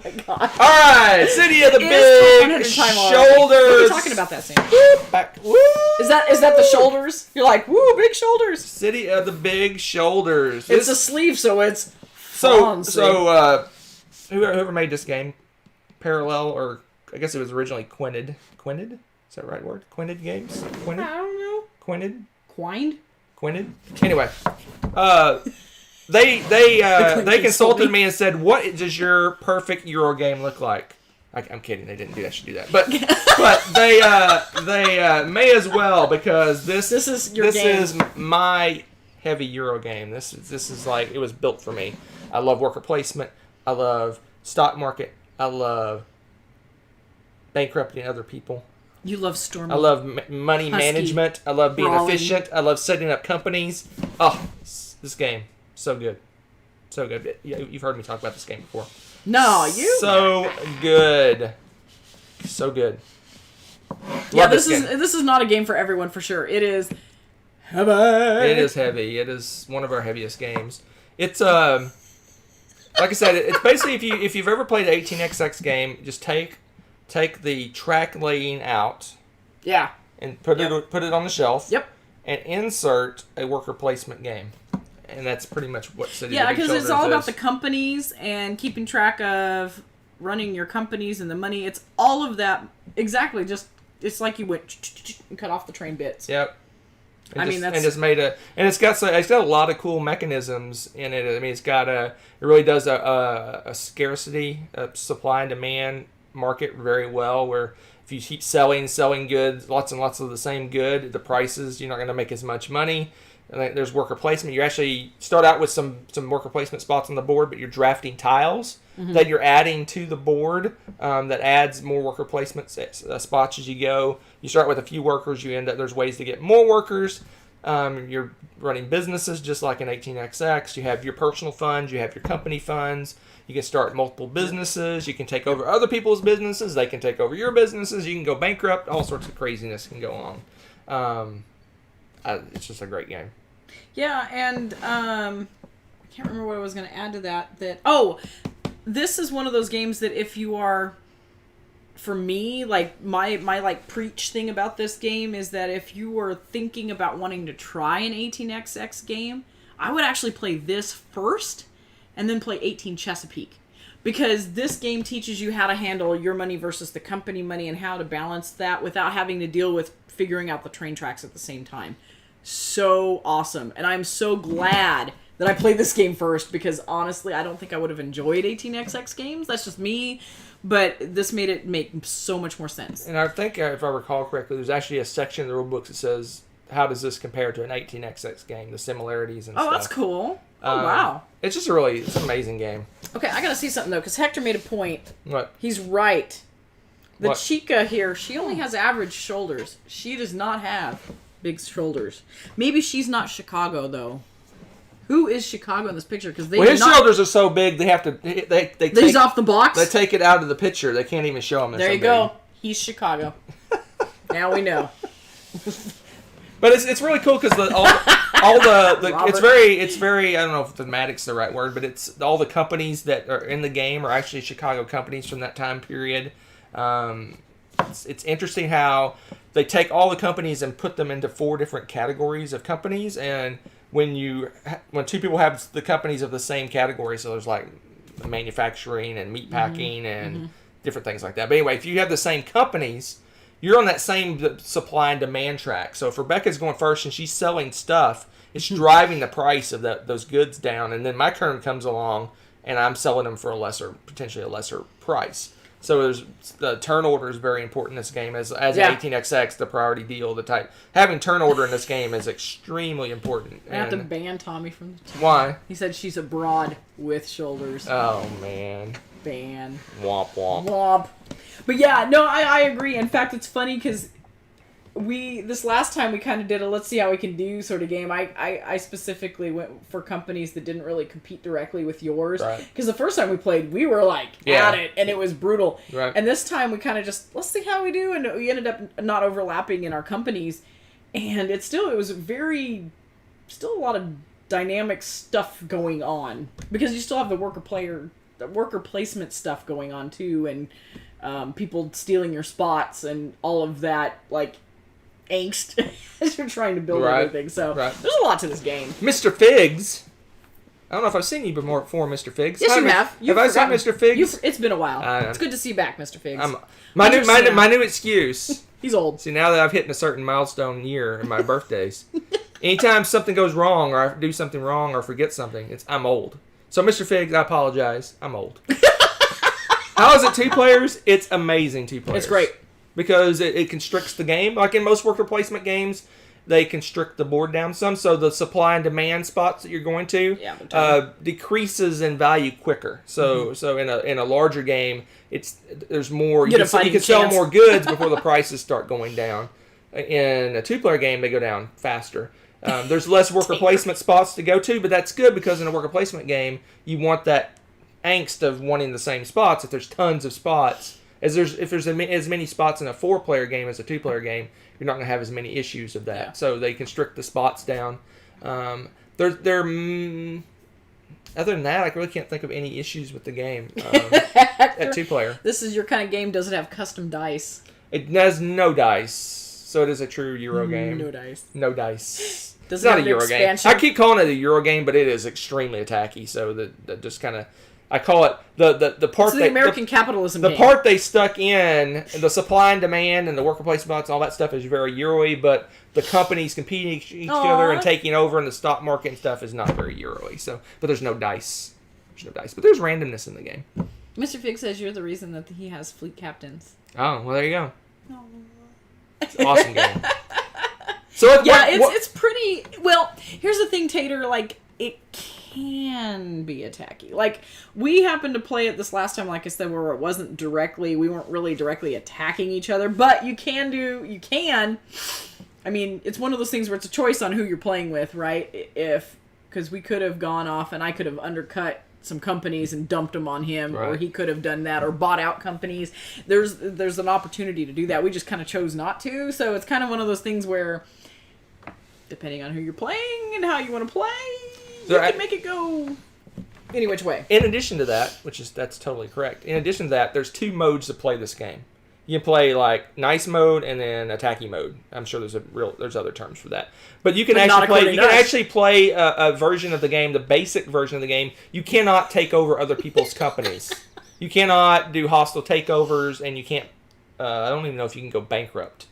my gosh. Alright, City of the Big Shoulders. What are we talking about that, Sam? Back. Woo! Is that the shoulders? You're like, woo, big shoulders. City of the Big Shoulders. It's a sleeve, so it's whoever made this game, Parallel, or I guess it was originally Quinted. Quinted? Is that the right word? Quinted Games? Quinted? I don't know. Quinted? Quined? Quinted? Anyway, they consulted me and said, "What does your perfect Euro game look like?" I'm kidding. They didn't do that. I should do that, but they may as well because this is my heavy Euro game. This is like it was built for me. I love worker placement. I love stock market. I love bankrupting other people. You love stormy. I love money management. I love being efficient. I love setting up companies. Oh, this game. So good. So good. You've heard me talk about this game before. No, you. So good. So good. Yeah, this is not a game for everyone for sure. It is heavy. It is heavy. It is one of our heaviest games. It's like I said, it's basically if you've ever played an 18xx game, just take the track laying out. Yeah. And put it on the shelf. Yep. And insert a worker placement game. And that's pretty much what City of the Big because Shoulders it's all is. about the companies and keeping track of running your companies and the money. It's all of that. Exactly. Just it's like you went and cut off the train bits. Yep. It's got a lot of cool mechanisms in it. I mean, it really does a scarcity, a supply and demand market very well. Where if you keep selling goods, lots and lots of the same good, the prices you're not going to make as much money. There's worker placement. You actually start out with some worker placement spots on the board, but you're drafting tiles that you're adding to the board that adds more worker placement spots as you go. You start with a few workers. You end up, there's ways to get more workers. You're running businesses just like in 18XX. You have your personal funds. You have your company funds. You can start multiple businesses. You can take over other people's businesses. They can take over your businesses. You can go bankrupt. All sorts of craziness can go on. It's just a great game. Yeah, and I can't remember what I was going to add to that. This is one of those games that if you are, for me, like my like preach thing about this game is that if you were thinking about wanting to try an 18XX game, I would actually play this first and then play 18 Chesapeake. Because this game teaches you how to handle your money versus the company money and how to balance that without having to deal with figuring out the train tracks at the same time. So awesome. And I'm so glad that I played this game first because honestly, I don't think I would have enjoyed 18XX games. That's just me. But this made it make so much more sense. And I think, if I recall correctly, there's actually a section in the rule books that says, how does this compare to an 18XX game? The similarities and stuff. Oh, that's cool. Oh, wow. It's just it's an amazing game. Okay, I gotta see something, though, because Hector made a point. What? He's right. The What? Chica here, she only has average shoulders. She does not have big shoulders. Maybe she's not Chicago, though. Who is Chicago in this picture? Because his shoulders are so big, they have to... He's off the box? They take it out of the picture. They can't even show him. There you go. He's Chicago. Now we know. But it's really cool because all the it's very I don't know if thematic's the right word, but it's all the companies that are in the game are actually Chicago companies from that time period. It's interesting how they take all the companies and put them into 4 different categories of companies, and when two people have the companies of the same category, so there's like manufacturing and meat packing and different things like that. But anyway, if you have the same companies, you're on that same supply and demand track. So if Rebecca's going first and she's selling stuff, it's driving the price of those goods down. And then my turn comes along and I'm selling them for potentially a lesser price. So the turn order is very important in this game. As an 18XX, the priority deal, the type. Having turn order in this game is extremely important. I have to ban Tommy from the team. Why? He said she's a broad with shoulders. Oh, man. Ban. Womp, womp. Womp. But yeah, no, I agree. In fact, it's funny because this last time we kind of did a let's see how we can do sort of game. I specifically went for companies that didn't really compete directly with yours. Because the first time we played, we were like at it, and it was brutal. Right. And this time we kind of just, let's see how we do. And we ended up not overlapping in our companies. And it was still a lot of dynamic stuff going on. Because you still have the worker placement stuff going on too. And people stealing your spots and all of that, like, angst as you're trying to build everything. So there's a lot to this game. Mr. Figs. I don't know if I've seen you before, Mr. Figs. Yes, you have. Have I seen Mr. Figs? It's been a while. It's good to see you back, Mr. Figs. My new excuse. He's old. See, now that I've hit a certain milestone year in my birthdays, anytime something goes wrong or I do something wrong or forget something, I'm old. So, Mr. Figs, I apologize. I'm old. How is it 2 players? It's amazing 2 players. It's great. Because it constricts the game. Like in most worker placement games, they constrict the board down some. So the supply and demand spots that you're going to decreases in value quicker. So in a larger game, there's more. You can sell more goods before the prices start going down. In a 2-player game, they go down faster. There's less worker placement spots to go to, but that's good because in a worker placement game, you want that angst of wanting the same spots. If there's tons of spots, if there's as many spots in a 4-player game as a 2-player game, you're not going to have as many issues of that. Yeah. So they constrict the spots down. Other than that, I really can't think of any issues with the game at 2-player. This is your kind of game. Does it have custom dice? It has no dice, so it is a true Euro game. No dice. No dice. Does it's not a Euro game. I keep calling it a Euro game, but it is extremely attacky. So that just kind of. I call it the part. It's the American capitalism. The part they stuck in, the supply and demand and the worker placement spots, all that stuff is very Euro-y, but the companies competing each other and taking over in the stock market and stuff is not very Euro-y. So, but there's no dice. But there's randomness in the game. Mr. Fig says you're the reason that he has fleet captains. Oh, well, there you go. It's an awesome game. So it's pretty. Well, here's the thing, Tater. Like, it can be attacky. Like, we happened to play it this last time, like I said, where we weren't really directly attacking each other. But you can. I mean, it's one of those things where it's a choice on who you're playing with, right? Because we could have gone off and I could have undercut some companies and dumped them on him, right. Or he could have done that or bought out companies. There's an opportunity to do that. We just kind of chose not to. So it's kind of one of those things where, depending on who you're playing and how you want to play, you can make it go any which way. In addition to that, that's totally correct. In addition to that, there's 2 modes to play this game. You can play like nice mode and then attacky mode. I'm sure there's other terms for that. But you can actually play a version of the game, the basic version of the game. You cannot take over other people's companies. You cannot do hostile takeovers, and you can't. I don't even know if you can go bankrupt.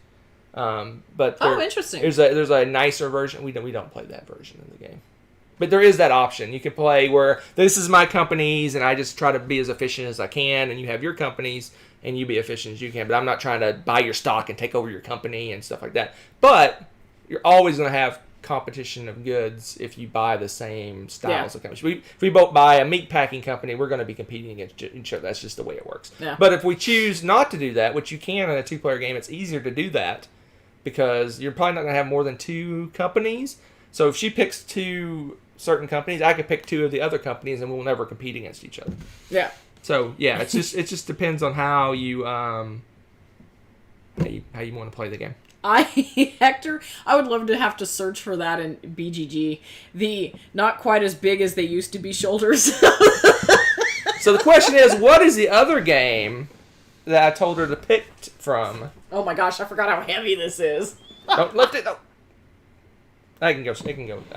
But interesting. There's a nicer version. We don't play that version of the game. But there is that option. You can play where this is my companies, and I just try to be as efficient as I can, and you have your companies, and you be efficient as you can. But I'm not trying to buy your stock and take over your company and stuff like that. But you're always going to have competition of goods if you buy the same styles of companies. If we both buy a meat packing company, we're going to be competing against each other. That's just the way it works. Yeah. But if we choose not to do that, which you can in a 2-player game, it's easier to do that because you're probably not going to have more than 2 companies. So if she picks 2 certain companies, I could pick 2 of the other companies, and we'll never compete against each other. Yeah. So yeah, it just depends on how you want to play the game. Hector, I would love to have to search for that in BGG. The not quite as big as they used to be shoulders. So the question is, what is the other game that I told her to pick from? Oh my gosh, I forgot how heavy this is. Don't lift it. No. It can go.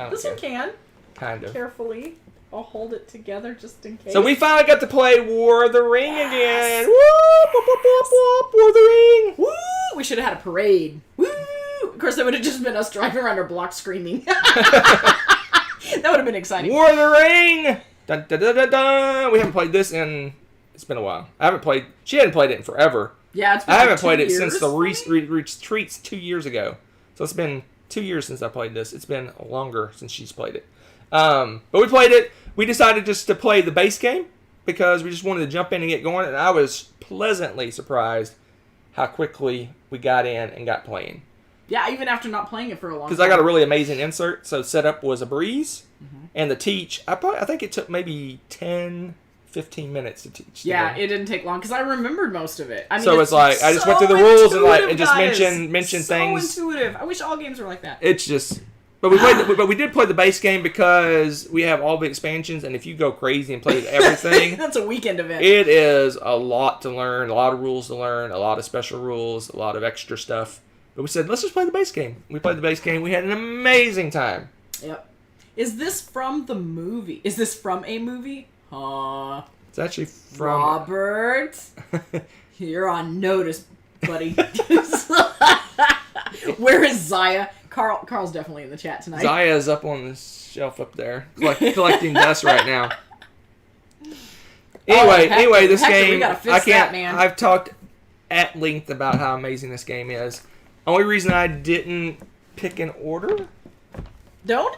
This one can. Kind of. Carefully. I'll hold it together just in case. So we finally got to play War of the Ring again. Woo! Boop, boop, boop, boop. War of the Ring. Woo! We should have had a parade. Woo! Of course, that would have just been us driving around our block screaming. That would have been exciting. War of the Ring. Dun, dun, dun, dun, dun. We haven't played this in. It's been a while. She hadn't played it in forever. Yeah, it's been I haven't played it years, since the retreats 2 years ago. So it's been 2 years since I played this. It's been longer since she's played it. But we played it. We decided just to play the base game because we just wanted to jump in and get going. And I was pleasantly surprised how quickly we got in and got playing. Yeah, even after not playing it for a long time. Because I got a really amazing insert. So setup was a breeze. Mm-hmm. And the teach, I think it took maybe 10, 15 minutes to teach. Yeah, it didn't take long because I remembered most of it. I mean, so it's like, I just went through the rules and just mention things. So intuitive. I wish all games were like that. It's just... But we did play the base game because we have all the expansions, and if you go crazy and play everything, that's a weekend event. It is a lot to learn, a lot of rules to learn, a lot of special rules, a lot of extra stuff. But we said, let's just play the base game. We played the base game. We had an amazing time. Yep. Is this from the movie? Is this from a movie? It's actually from Robert. You're on notice, buddy. Where is Zaya? Carl's definitely in the chat tonight. Zaya's up on the shelf up there, collecting dust right now. Anyway, this game, I can't. I've talked at length about how amazing this game is. Only reason I didn't pick an order, don't,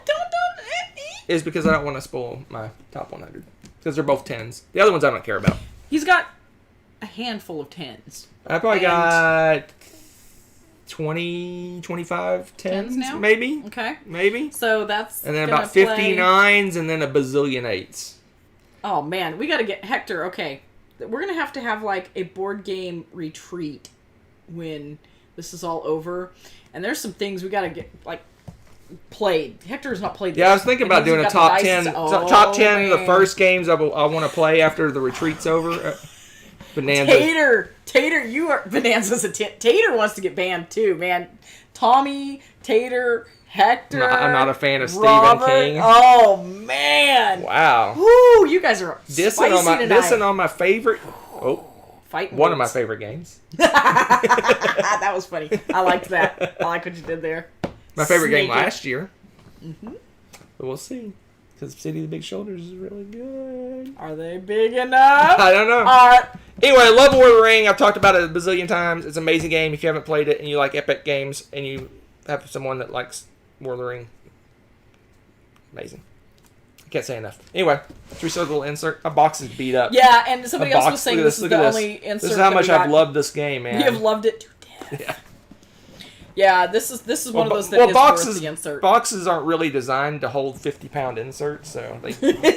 is because I don't want to spoil my top 100 because they're both 10s. The other ones I don't care about. He's got a handful of 10s. I probably got 20, 25 10s now? Maybe. Okay. Maybe. So that's... And then about 59s and then a bazillion 8s. Oh, man. We got to get... Hector, okay. We're going to have like a board game retreat when this is all over. And there's some things we got to get, like, played. Hector's not played this. Yeah, I was thinking about doing a top 10. Top 10 of the first games I want to play after the retreat's over. Bonanza. Tater, you are... Bonanza's a 10. Tater wants to get banned, too, man. Tommy, Tater, Hector... I'm not a fan of Robert. Stephen King. Oh, man. Wow. Woo, you guys are dissing on my favorite... Oh. Fighting one of my favorite games. That was funny. I liked that. I like what you did there. My favorite game last year. Mm-hmm. But we'll see. Because City of the Big Shoulders is really good. Are they big enough? I don't know. Anyway, I love War of the Ring. I've talked about it a bazillion times. It's an amazing game. If you haven't played it and you like epic games and you have someone that likes Lord of the Ring. Amazing. I can't say enough. Anyway, should we show the little insert? My box is beat up. Yeah, and somebody else was saying this is the only insert. This is how much I've loved this game, man. We have loved it to death. Yeah. Yeah, this is one of those that is worth the insert. Boxes aren't really designed to hold 50-pound inserts, so they...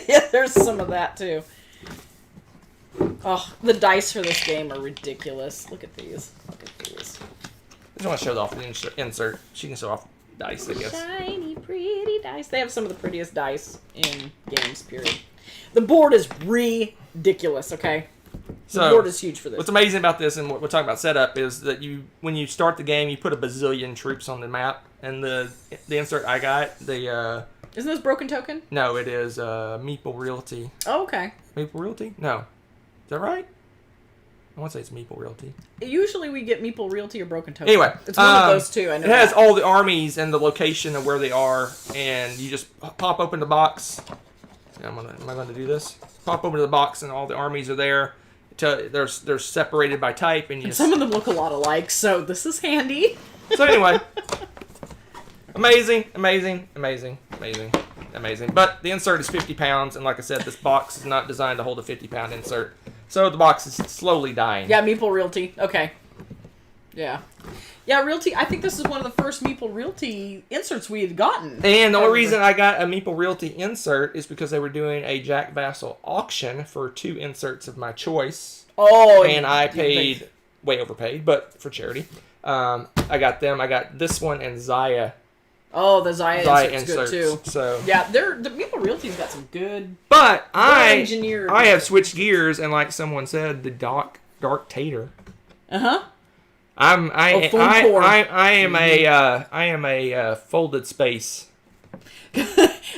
Yeah, there's some of that too. Oh, the dice for this game are ridiculous. Look at these. Look at these. I just want to show off the insert. She can show off dice, I guess. Shiny, pretty dice. They have some of the prettiest dice in games, period. The board is ridiculous, okay? The board is huge for this. What's amazing about this, and what we're talking about setup, is that when you start the game, you put a bazillion troops on the map, and the insert I got, Isn't this Broken Token? No, it is Meeple Realty. Oh, okay. Meeple Realty? No. Is that right? I want to say it's Meeple Realty. Usually we get Meeple Realty or Broken Token. Anyway. It's one of those two, I know. It has all the armies and the location of where they are, and you just pop open the box. Am I going to do this? Pop open the box, and all the armies are there. They're separated by type, and some of them look a lot alike, so this is handy. So anyway, amazing. But the insert is 50 pounds, and like I said, this box is not designed to hold a 50-pound insert. So the box is slowly dying. Yeah, Meeple Realty. Okay. Yeah. Yeah, Realty. I think this is one of the first Meeple Realty inserts we had gotten. And the only reason I got a Meeple Realty insert is because they were doing a Jack Vassal auction for 2 inserts of my choice. Oh, and I paid, way overpaid, but for charity. I got them. I got this one and Zaya. Oh, the Zaya insert's good too. So yeah, the Meeple Realty's got some good. But I have switched gears, and like someone said, the Dark Tater. I am a folded space.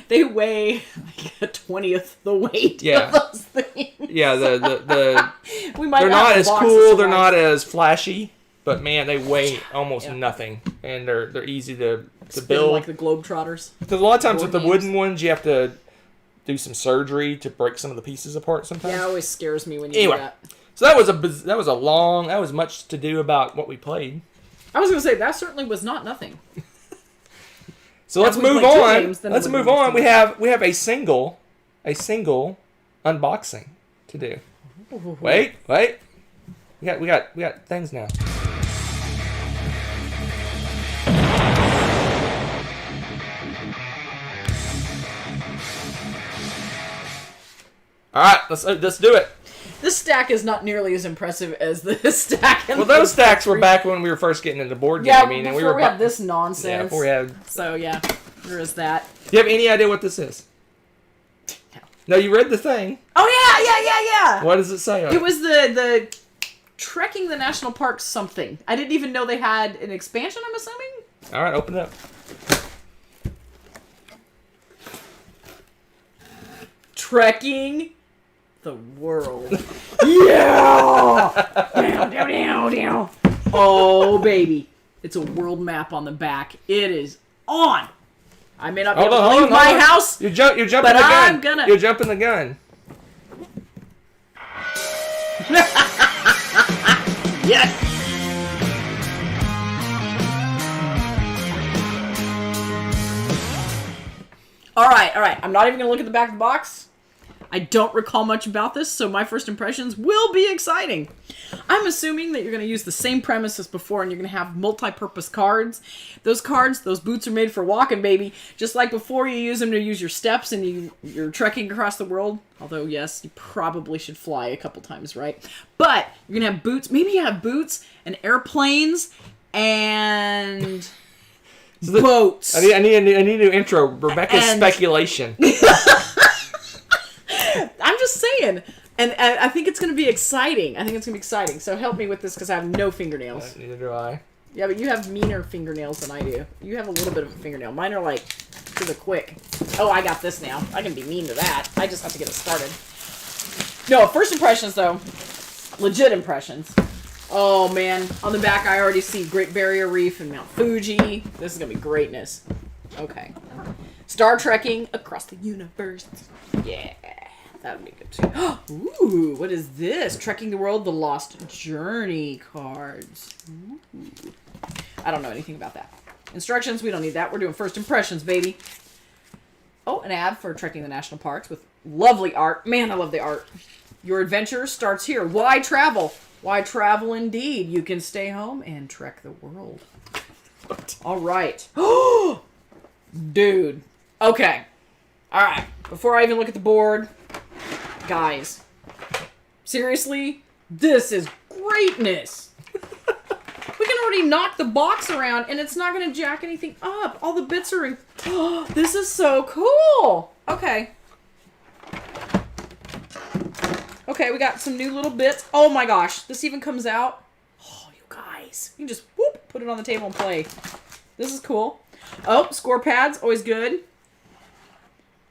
They weigh like a 20th the weight of those things. Yeah, the we might they're not as cool, they're not as flashy, but man, they weigh almost nothing, and they're easy to build. Like the Globetrotters. Because a lot of times with the wooden ones, you have to do some surgery to break some of the pieces apart. Sometimes. Yeah, it always scares me when you do that. So that was much to do about what we played. I was going to say, that certainly was not nothing. So let's move on. Let's move on. We have a single unboxing to do. Wait. We got things now. All right, let's do it. This stack is not nearly as impressive as the stack. Well, those stacks were back when we were first getting into board gaming, and we had this nonsense. Yeah, before we had. So yeah, there is that. Do you have any idea what this is? No, you read the thing. Oh yeah. What does it say? It was the Trekking the National Parks something. I didn't even know they had an expansion. I'm assuming. All right, open it up. Trekking the world. Yeah! Down. Oh, baby. It's a world map on the back. It is on. I may not be able to leave my house. You're jumping the gun. You're jumping the gun. Yes! All right. I'm not even going to look at the back of the box. I don't recall much about this, so my first impressions will be exciting. I'm assuming that you're going to use the same premise as before, and you're going to have multi-purpose cards. Those boots are made for walking, baby. Just like before, you use them to use your steps, and you're trekking across the world. Although, yes, you probably should fly a couple times, right? But you're going to have boots. Maybe you have boots and airplanes and... boats. I need a new intro. Rebecca's speculation. I'm just saying. And I think it's going to be exciting. So help me with this because I have no fingernails. Neither do I. Yeah, but you have meaner fingernails than I do. You have a little bit of a fingernail. Mine are like to the quick. Oh, I got this now. I can be mean to that. I just have to get it started. No, first impressions though. Legit impressions. Oh man, on the back I already see Great Barrier Reef and Mount Fuji. This is gonna be greatness. Okay. Star trekking across the universe. Yeah, that would be good too. Ooh, what is this? Trekking the World, the Lost Journey cards. Ooh. I don't know anything about that. Instructions, we don't need that. We're doing first impressions, baby. Oh, an ad for trekking the national parks with lovely art. Man, I love the art. Your adventure starts here. Why travel? Why travel indeed? You can stay home and trek the world. All right. Dude. Okay. All right. Before I even look at the board, guys, seriously, this is greatness. We can already knock the box around and it's not going to jack anything up. All the bits are in... this is so cool. Okay. Okay, we got some new little bits. Oh my gosh. This even comes out. Oh, you guys. You can just whoop, put it on the table and play. This is cool. Oh, score pads. Always good.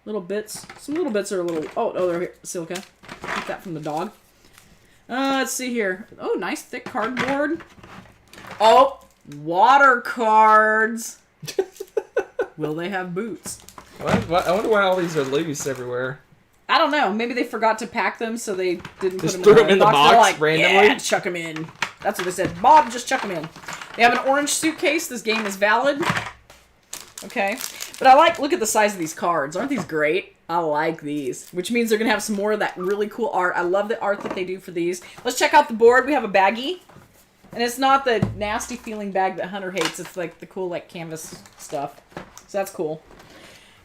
Little bits. Some little bits are a little... Oh, they're here. Silica. Get that from the dog. Let's see here. Oh, nice thick cardboard. Oh, water cards. Will they have boots? I wonder why all these are loose everywhere. I don't know. Maybe they forgot to pack them, so they didn't just put threw them in the box like, randomly? Yeah, chuck them in. That's what they said. Bob, just chuck them in. They have an orange suitcase. This game is valid. Okay. But I like, look at the size of these cards. Aren't these great? I like these. Which means they're going to have some more of that really cool art. I love the art that they do for these. Let's check out the board. We have a baggie. And it's not the nasty feeling bag that Hunter hates. It's like the cool like canvas stuff. So that's cool.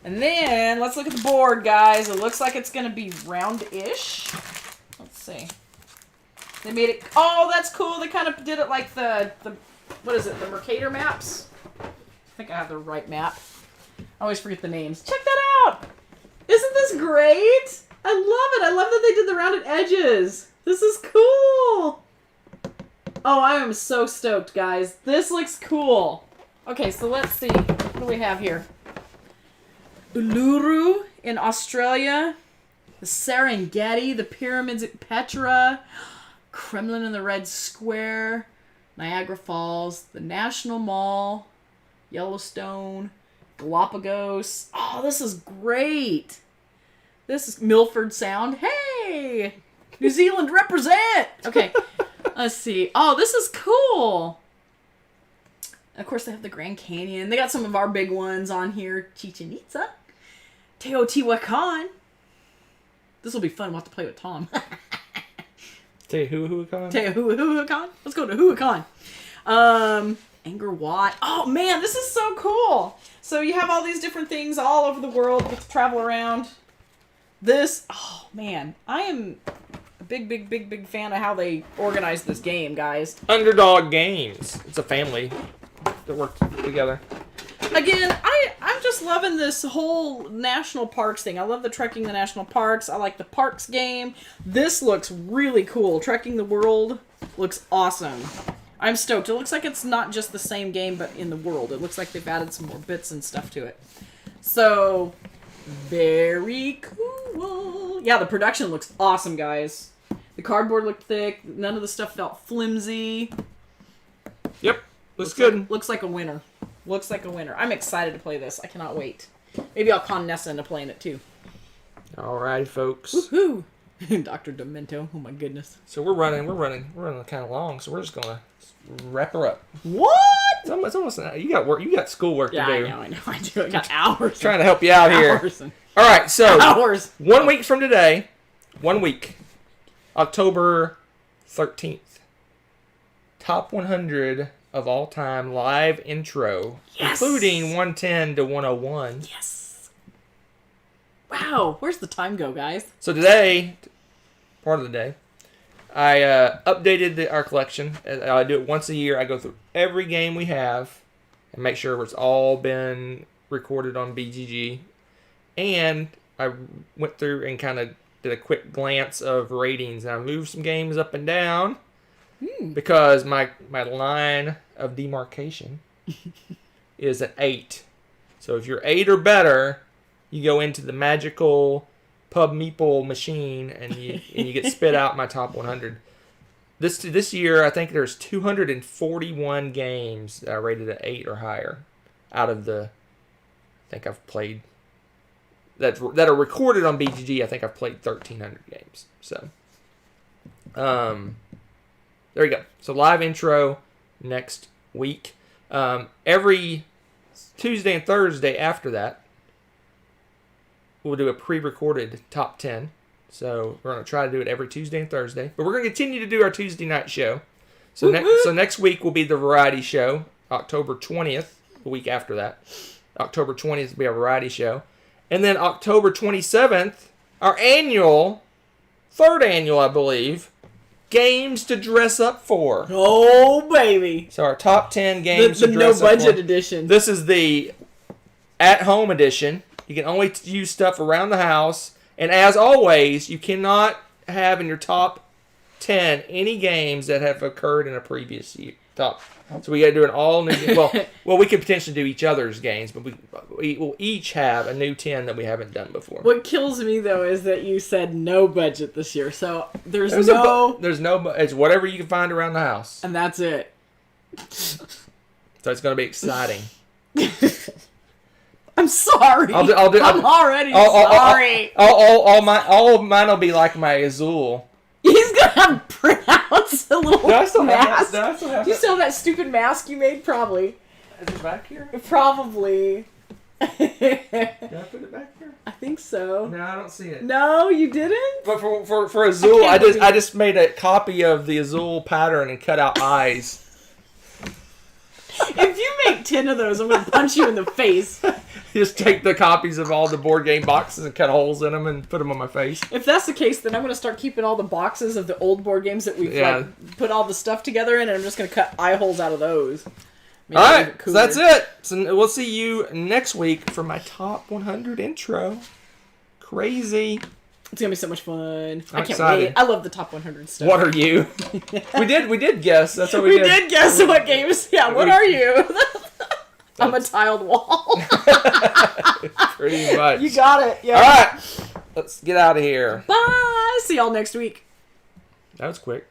And then let's look at the board, guys. It looks like it's going to be round-ish. Let's see. They made it... Oh, that's cool. They kind of did it like the what is it? The Mercator maps? I think I have the right map. I always forget the names. Check that out! Isn't this great? I love it. I love that they did the rounded edges. This is cool. Oh, I am so stoked, guys. This looks cool. Okay, so let's see. What do we have here? Uluru in Australia. The Serengeti. The pyramids at Petra. Kremlin in the Red Square. Niagara Falls. The National Mall. Yellowstone. Galapagos. Oh, this is great. This is Milford Sound. Hey! New Zealand represent! Okay. Let's see. Oh, this is cool. Of course, they have the Grand Canyon. They got some of our big ones on here. Chichen Itza. Teotihuacan. This will be fun. We'll have to play with Tom. Teotihuacan? Teotihuacan? Let's go to Huacan. Angkor Wat. Oh, man, this is so cool. So you have all these different things all over the world to travel around. This, oh, man. I am... big fan of how they organize this game, guys. Underdog Games. It's a family that works together. Again, I'm just loving this whole national parks thing. I love the trekking the national parks. I like the parks game. This looks really cool. Trekking the world looks awesome. I'm stoked. It looks like it's not just the same game, but in the world. It looks like they've added some more bits and stuff to it. So, very cool. Yeah, the production looks awesome, guys. The cardboard looked thick. None of the stuff felt flimsy. Yep. Looks good. Looks like a winner. Looks like a winner. I'm excited to play this. I cannot wait. Maybe I'll con Nessa into playing it too. Alright, folks. Woohoo! Dr. Demento. Oh my goodness. So we're running kind of long, so we're just gonna wrap her up. What? It's almost you got work. You got schoolwork to do. I know. I do. I got hours. Trying to help you out here. All right, so hours. 1 week from today, 1 week, October 13th, top 100 of all time live intro, yes, including 110 to 101. Yes. Wow, where's the time go, guys? So today, part of the day, I updated our collection. I do it once a year. I go through every game we have and make sure it's all been recorded on BGG. And I went through and kind of did a quick glance of ratings. And I moved some games up and down because my line of demarcation is an 8. So if you're 8 or better, you go into the magical pub meeple machine and you get spit out my top 100. This year, I think there's 241 games that I rated at 8 or higher out of the, I think I've played, that are recorded on BGG. I think I've played 1,300 games. So, there you go. So live intro next week. Every Tuesday and Thursday after that, we'll do a pre-recorded top 10. So we're going to try to do it every Tuesday and Thursday. But we're going to continue to do our Tuesday night show. So, next week will be the variety show, October 20th, the week after that. October 20th will be our variety show. And then October 27th, our third annual, I believe, games to dress up for. Oh, baby. So our top 10 games to dress up for. The no-budget edition. This is the at-home edition. You can only use stuff around the house. And as always, you cannot have in your top 10 any games that have occurred in a previous year. So we got to do an all new. Well, we could potentially do each other's games, but we will each have a new 10 that we haven't done before. What kills me though is that you said no budget this year, so there's no. It's whatever you can find around the house, and that's it. So it's going to be exciting. I'm sorry. I'm already sorry. All of mine will be like my Azul. He's gonna have printouts, a little mask. Do I still have Do you still have that stupid mask you made? Probably. Is it back here? Probably. Did I put it back here? I think so. No, I don't see it. No, you didn't? But for Azul, I just made a copy of the Azul pattern and cut out eyes. If you make 10 of those, I'm going to punch you in the face. Just take the copies of all the board game boxes and cut holes in them and put them on my face. If that's the case, then I'm going to start keeping all the boxes of the old board games that we've put all the stuff together in, and I'm just going to cut eye holes out of those. All right, so that's it. So we'll see you next week for my top 100 intro. Crazy. It's going to be so much fun. I can't excited. wait. I love the top 100 stuff. What are you? we did guess. That's what we did. We did guess what games. Yeah, what are you? I'm a tiled wall. Pretty much. You got it. Yeah. All right. Let's get out of here. Bye. See y'all next week. That was quick.